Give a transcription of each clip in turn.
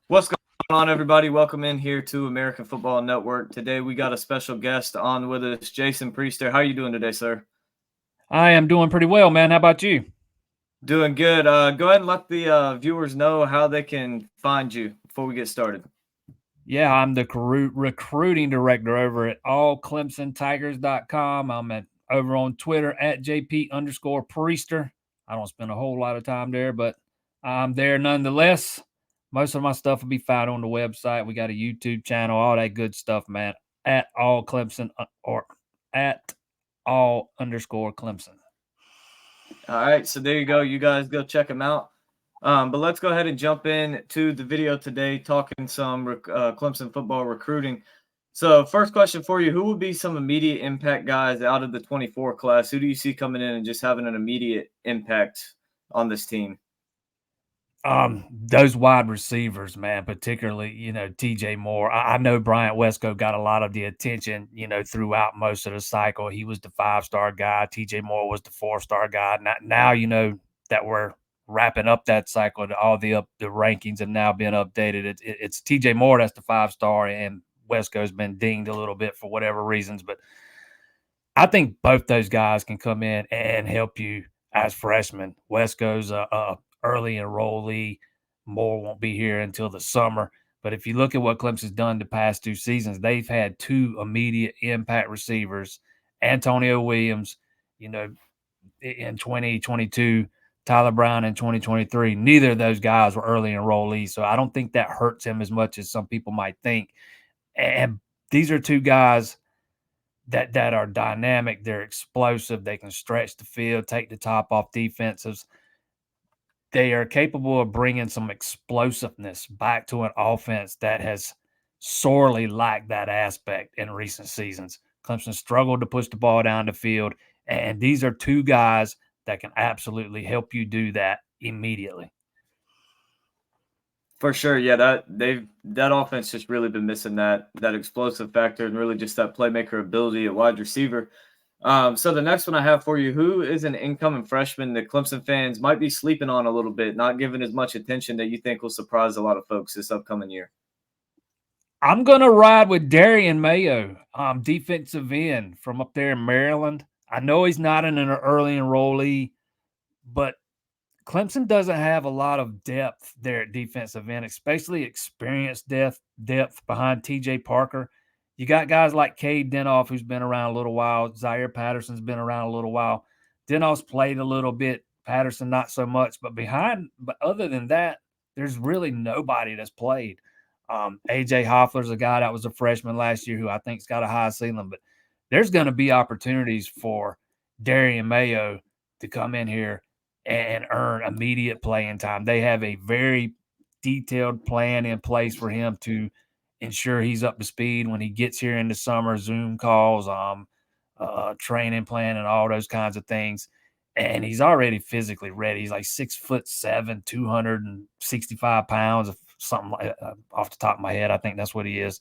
What's going on, everybody? Welcome in here to American Football Network. Today we got a special guest on with us, Jason Priester. How are you doing today, sir? I am doing pretty well, man. How about you? Doing good. Go ahead and let the viewers know how they can find you before we get started. Yeah, I'm the recruiting director over at allclemsontigers.com. I'm over on Twitter at JP underscore Priester. I don't spend a whole lot of time there, but I'm there nonetheless. Most of my stuff will be found on the website. We got a YouTube channel, all that good stuff, man. At all Clemson or at all underscore Clemson. All right, so there you go. You guys go check them out. But let's go ahead and jump in to the video today, talking some Clemson football recruiting. So, first question for you: who would be some immediate impact guys out of the 24 class? Who do you see coming in and just having an immediate impact on this team? Those wide receivers, man, particularly, TJ Moore. I know Bryant Wesco got a lot of the attention, throughout most of the cycle. He was the 5-star guy. TJ Moore was the 4-star guy. Now, that we're wrapping up that cycle, all the rankings have now been updated. It's TJ Moore that's the 5-star, and Wesco's been dinged a little bit for whatever reasons. But I think both those guys can come in and help you as freshmen. Wesco's a early enrollee. Moore won't be here until the summer. But if you look at what Clemson's done the past 2 seasons, they've had 2 immediate impact receivers. Antonio Williams, in 2022, Tyler Brown in 2023. Neither of those guys were early enrollees, so I don't think that hurts him as much as some people might think. And these are 2 guys that are dynamic. They're explosive. They can stretch the field, take the top off defensives. They are capable of bringing some explosiveness back to an offense that has sorely lacked that aspect in recent seasons. Clemson struggled to push the ball down the field, and these are 2 guys that can absolutely help you do that immediately. For sure, yeah, that offense just really been missing that explosive factor and really just that playmaker ability at wide receiver. So the next one I have for you: who is an incoming freshman that Clemson fans might be sleeping on a little bit, not giving as much attention, that you think will surprise a lot of folks this upcoming year? I'm going to ride with Daren Mayo, defensive end from up there in Maryland. I know he's not an early enrollee, but Clemson doesn't have a lot of depth there at defensive end, especially experienced depth behind TJ Parker. You got guys like Cade Denoff, who's been around a little while. Zaire Patterson's been around a little while. Denoff's played a little bit. Patterson not so much. But other than that, there's really nobody that's played. AJ Hoffler's a guy that was a freshman last year who I think's got a high ceiling. But there's going to be opportunities for Daren Mayo to come in here and earn immediate playing time. They have a very detailed plan in place for him to ensure he's up to speed when he gets here in the summer. Zoom calls, training plan, and all those kinds of things. And he's already physically ready. He's like 6'7", 265 pounds, something like off the top of my head. I think that's what he is.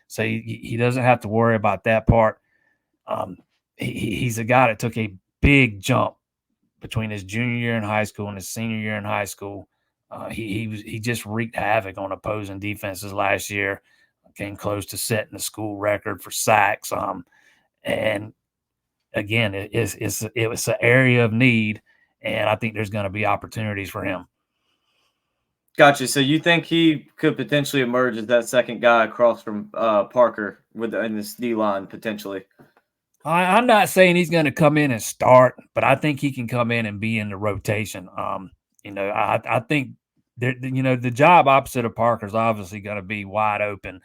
So he doesn't have to worry about that part. He's a guy that took a big jump between his junior year in high school and his senior year in high school. He just wreaked havoc on opposing defenses last year. Came close to setting the school record for sacks. And again, it was an area of need, and I think there's going to be opportunities for him. Gotcha. So you think he could potentially emerge as that second guy across from Parker in this D line potentially? I'm not saying he's going to come in and start, but I think he can come in and be in the rotation. I think the job opposite of Parker is obviously going to be wide open.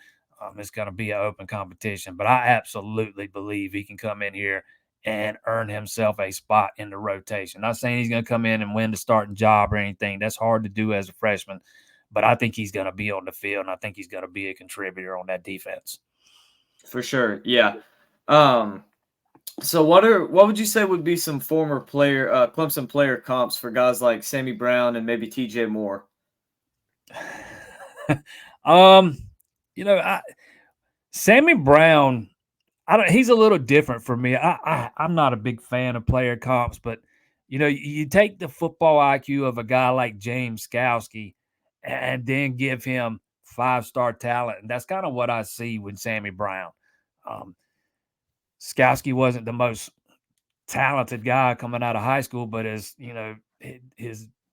It's going to be an open competition, but I absolutely believe he can come in here and earn himself a spot in the rotation. Not saying he's going to come in and win the starting job or anything. That's hard to do as a freshman, but I think he's going to be on the field, and I think he's going to be a contributor on that defense. For sure, yeah. So what would you say would be some former Clemson player comps for guys like Sammy Brown and maybe TJ Moore? um, Sammy Brown, he's a little different for me. I'm not a big fan of player comps, but you take the football IQ of a guy like James Skowski and then give him 5-star talent, and that's kind of what I see with Sammy Brown. Skowski wasn't the most talented guy coming out of high school, but his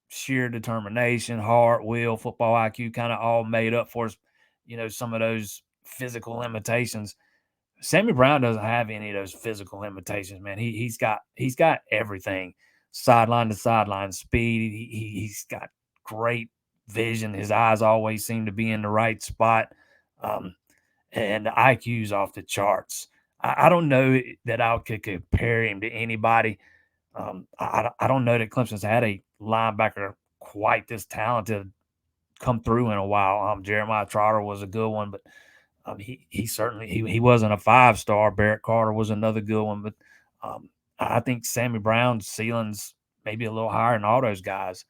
sheer determination, heart, will, football IQ kind of all made up for some of those physical limitations. Sammy Brown doesn't have any of those physical limitations, man. He's got everything, sideline to sideline speed. He's got great vision. His eyes always seem to be in the right spot, and the IQ's off the charts. I don't know that I could compare him to anybody. I don't know that Clemson's had a linebacker quite this talented come through in a while. Jeremiah Trotter was a good one, but he certainly he wasn't a 5-star. Barrett Carter was another good one, but I think Sammy Brown's ceiling's maybe a little higher than all those guys.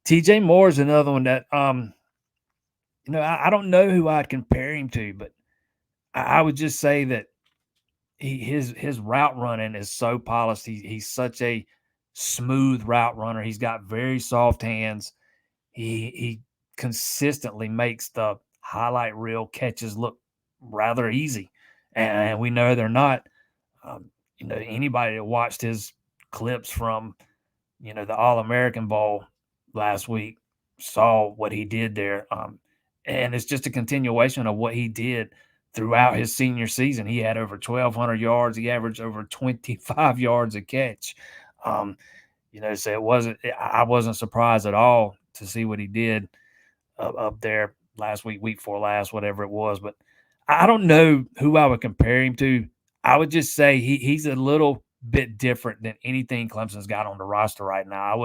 TJ Moore is another one that I don't know who I'd compare him to, but I would just say that his route running is so polished. He's such a smooth route runner. He's got very soft hands. He consistently makes the highlight reel catches look rather easy, and we know they're not. Anybody that watched his clips from the All-American Bowl last week saw what he did there, and it's just a continuation of what he did throughout his senior season. He had over 1,200 yards. He averaged over 25 yards a catch. So I wasn't surprised at all to see what he did up there last week, week 4 last, whatever it was. But I don't know who I would compare him to. I would just say he's a little bit different than anything Clemson's got on the roster right now.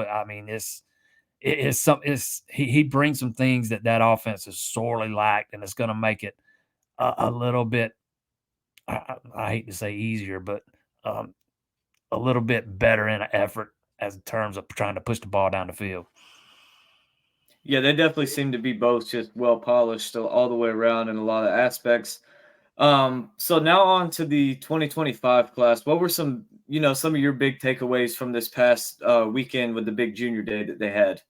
He brings some things that offense is sorely lacked, and it's going to make it a little bit, I hate to say easier, but a little bit better in an effort as in terms of trying to push the ball down the field. Yeah, they definitely seem to be both just well polished all the way around in a lot of aspects. So now on to the 2025 class. What were some of your big takeaways from this past weekend with the big junior day that they had?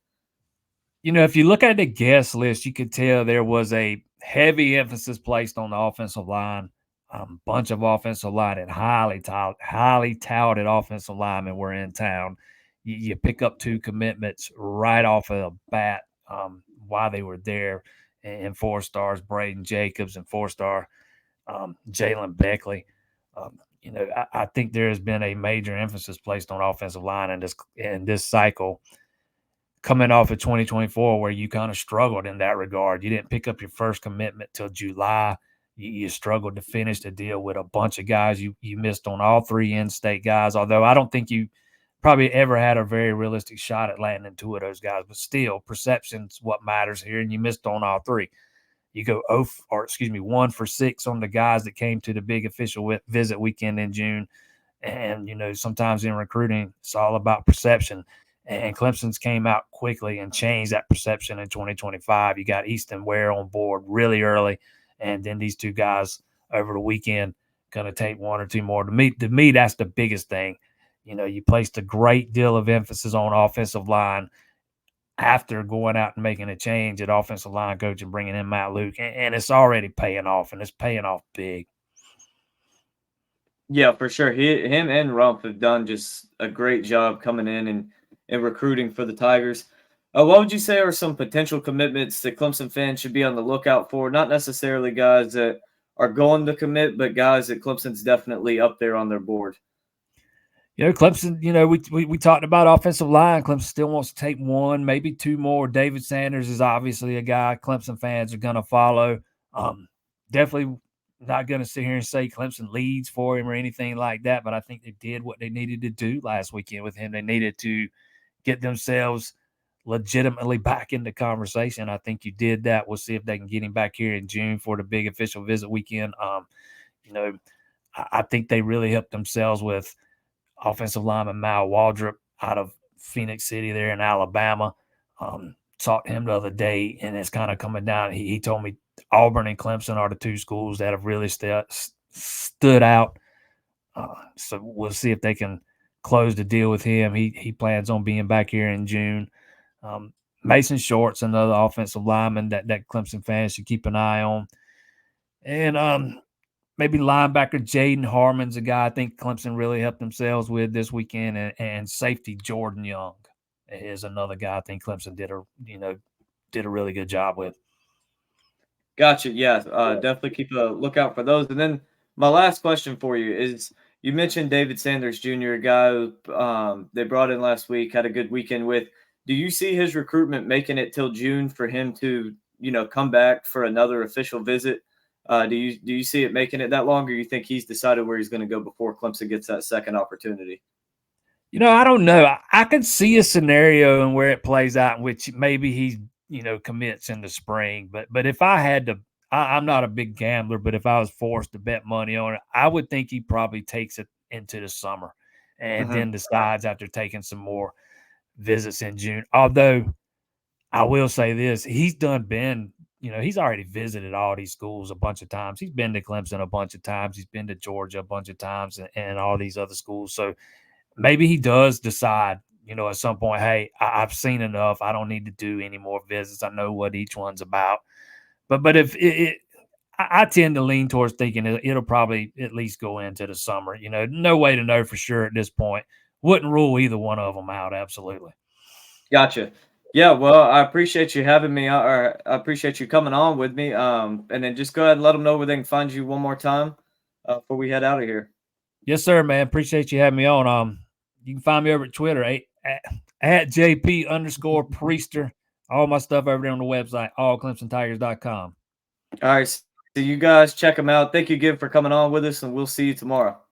If you look at the guest list, you could tell there was a heavy emphasis placed on the offensive line. Bunch of offensive line and highly touted offensive linemen were in town. You pick up 2 commitments right off of the bat while they were there, and 4 stars, Braden Jacobs, and 4-star Jalen Beckley. I think there has been a major emphasis placed on offensive line in this cycle, coming off of 2024, where you kind of struggled in that regard. You didn't pick up your first commitment till July. You struggled to finish the deal with a bunch of guys. You missed on all 3 in-state guys, although I don't think you probably ever had a very realistic shot at landing 2 of those guys. But still, perception's what matters here, and you missed on all 3. You go 1 for 6 on the guys that came to the big official visit weekend in June. And, sometimes in recruiting, it's all about perception. And Clemson's came out quickly and changed that perception in 2025. You got Easton Ware on board really early, and then these 2 guys over the weekend going to take 1 or 2 more. To me, that's the biggest thing. You placed a great deal of emphasis on offensive line after going out and making a change at offensive line coach and bringing in Matt Luke, and it's already paying off, and it's paying off big. Yeah, for sure. Him and Rumpf have done just a great job coming in and recruiting for the Tigers. What would you say are some potential commitments that Clemson fans should be on the lookout for? Not necessarily guys that are going to commit, but guys that Clemson's definitely up there on their board. Clemson, we talked about offensive line. Clemson still wants to take 1, maybe 2 more. David Sanders is obviously a guy Clemson fans are going to follow. Definitely not going to sit here and say Clemson leads for him or anything like that, but I think they did what they needed to do last weekend with him. They needed to get themselves legitimately back into conversation. I think you did that. We'll see if they can get him back here in June for the big official visit weekend. I think they really helped themselves with offensive lineman Mal Waldrop out of Phoenix City there in Alabama. Talked to him the other day, and it's kind of coming down. He told me Auburn and Clemson are the 2 schools that have really stood out. So we'll see if they can close the deal with him. He plans on being back here in June. Mason Short's another offensive lineman that Clemson fans should keep an eye on. And maybe linebacker Jaden Harmon's a guy I think Clemson really helped themselves with this weekend, and safety Jordan Young is another guy I think Clemson did a really good job with. Gotcha. Yeah, definitely keep a lookout for those. And then my last question for you is: you mentioned David Sanders Jr., a guy who they brought in last week, had a good weekend with. Do you see his recruitment making it till June for him to, come back for another official visit? Do you see it making it that long, or you think he's decided where he's going to go before Clemson gets that second opportunity? I don't know. I can see a scenario in where it plays out in which maybe he, commits in the spring. But if I had to, I'm not a big gambler, but if I was forced to bet money on it, I would think he probably takes it into the summer and then decides after taking some more visits in June. Although I will say this, he's already visited all these schools a bunch of times. He's been to Clemson a bunch of times. He's been to Georgia a bunch of times and all these other schools. So maybe he does decide, at some point, hey, I've seen enough. I don't need to do any more visits. I know what each one's about. But if I tend to lean towards thinking it'll probably at least go into the summer. No way to know for sure at this point. Wouldn't rule either one of them out. Absolutely. Gotcha. Yeah, well, I appreciate you having me, or I appreciate you coming on with me. And then just go ahead and let them know where they can find you one more time before we head out of here. Yes, sir, man. Appreciate you having me on. You can find me over at Twitter at JP_Priester. All my stuff over there on the website, allclemsontigers.com. All right. So you guys check them out. Thank you again for coming on with us, and we'll see you tomorrow.